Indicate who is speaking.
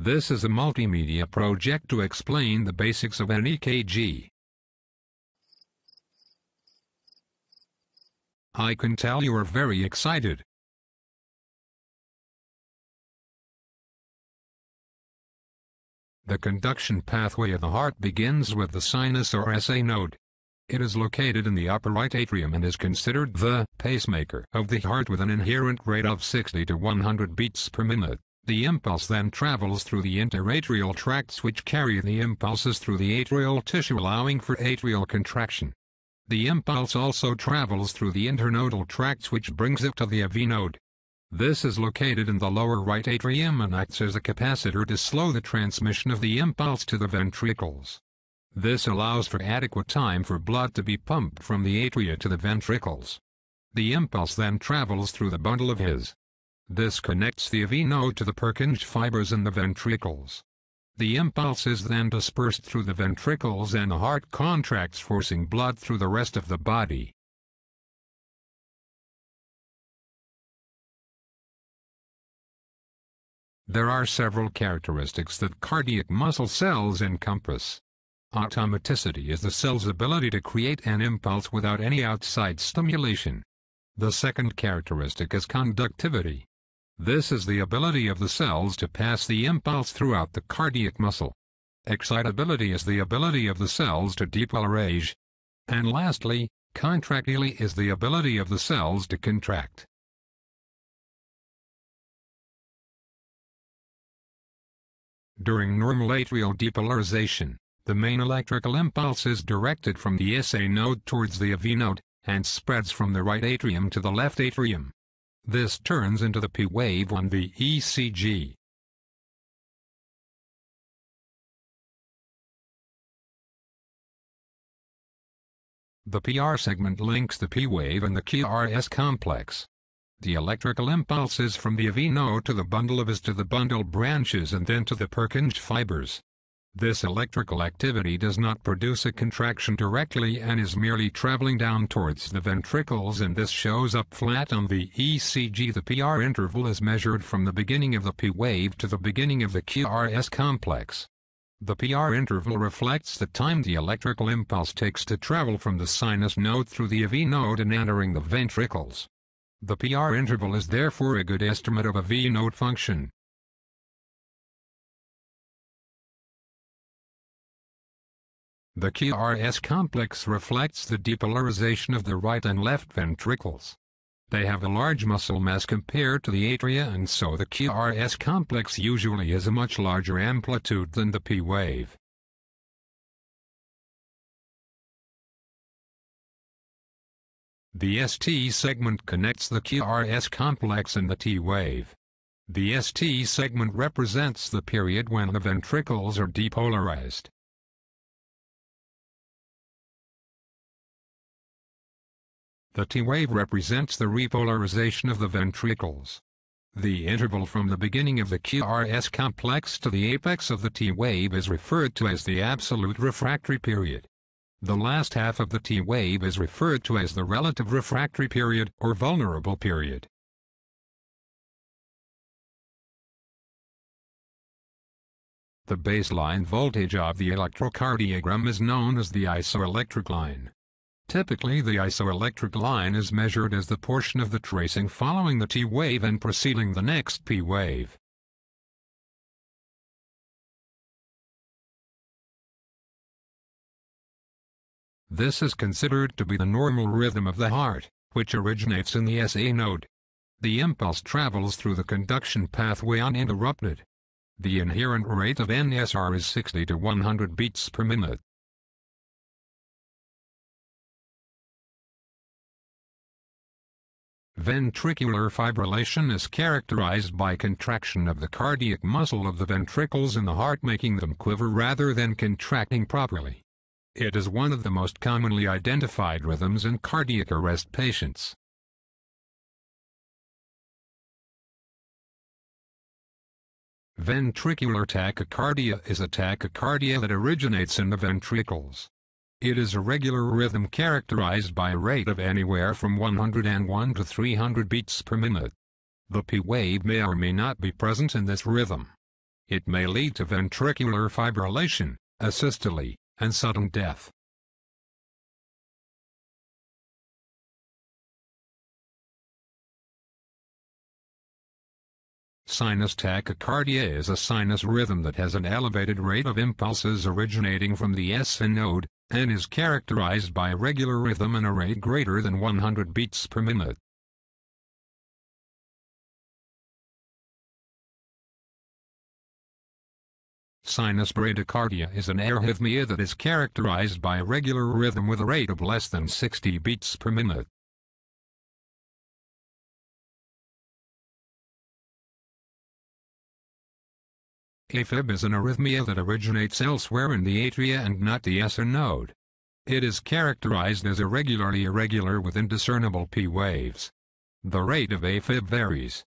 Speaker 1: This is a multimedia project to explain the basics of an EKG. I can tell you are very excited. The conduction pathway of the heart begins with the sinus or SA node. It is located in the upper right atrium and is considered the pacemaker of the heart with an inherent rate of 60 to 100 beats per minute. The impulse then travels through the interatrial tracts which carry the impulses through the atrial tissue, allowing for atrial contraction. The impulse also travels through the internodal tracts which brings it to the AV node. This is located in the lower right atrium and acts as a capacitor to slow the transmission of the impulse to the ventricles. This allows for adequate time for blood to be pumped from the atria to the ventricles. The impulse then travels through the bundle of His. This connects the AV node to the Purkinje fibers in the ventricles. The impulse is then dispersed through the ventricles and the heart contracts, forcing blood through the rest of the body. There are several characteristics that cardiac muscle cells encompass. Automaticity is the cell's ability to create an impulse without any outside stimulation. The second characteristic is conductivity. This is the ability of the cells to pass the impulse throughout the cardiac muscle. Excitability is the ability of the cells to depolarise. And lastly, contractility is the ability of the cells to contract. During normal atrial depolarization, the main electrical impulse is directed from the SA node towards the AV node, and spreads from the right atrium to the left atrium. This turns into the P wave on the ECG. The PR segment links the P wave and the QRS complex. The electrical impulses from the AV node to the bundle of His to the bundle branches and then to the Purkinje fibers. This electrical activity does not produce a contraction directly and is merely traveling down towards the ventricles, and this shows up flat on the ECG. The PR interval is measured from the beginning of the P wave to the beginning of the QRS complex. The PR interval reflects the time the electrical impulse takes to travel from the sinus node through the AV node and entering the ventricles. The PR interval is therefore a good estimate of AV node function. The QRS complex reflects the depolarization of the right and left ventricles. They have a large muscle mass compared to the atria, and so the QRS complex usually has a much larger amplitude than the P wave. The ST segment connects the QRS complex and the T wave. The ST segment represents the period when the ventricles are depolarized. The T wave represents the repolarization of the ventricles. The interval from the beginning of the QRS complex to the apex of the T wave is referred to as the absolute refractory period. The last half of the T wave is referred to as the relative refractory period or vulnerable period. The baseline voltage of the electrocardiogram is known as the isoelectric line. Typically, the isoelectric line is measured as the portion of the tracing following the T wave and preceding the next P wave. This is considered to be the normal rhythm of the heart, which originates in the SA node. The impulse travels through the conduction pathway uninterrupted. The inherent rate of NSR is 60 to 100 beats per minute. Ventricular fibrillation is characterized by contraction of the cardiac muscle of the ventricles in the heart, making them quiver rather than contracting properly. It is one of the most commonly identified rhythms in cardiac arrest patients. Ventricular tachycardia is a tachycardia that originates in the ventricles. It is a regular rhythm characterized by a rate of anywhere from 101 to 300 beats per minute. The P wave may or may not be present in this rhythm. It may lead to ventricular fibrillation, asystole, and sudden death. Sinus tachycardia is a sinus rhythm that has an elevated rate of impulses originating from the SA node, and is characterized by regular rhythm and a rate greater than 100 beats per minute. Sinus bradycardia is an arrhythmia that is characterized by a regular rhythm with a rate of less than 60 beats per minute. AFib is an arrhythmia that originates elsewhere in the atria and not the SA node. It is characterized as irregular with indiscernible P waves. The rate of AFib varies.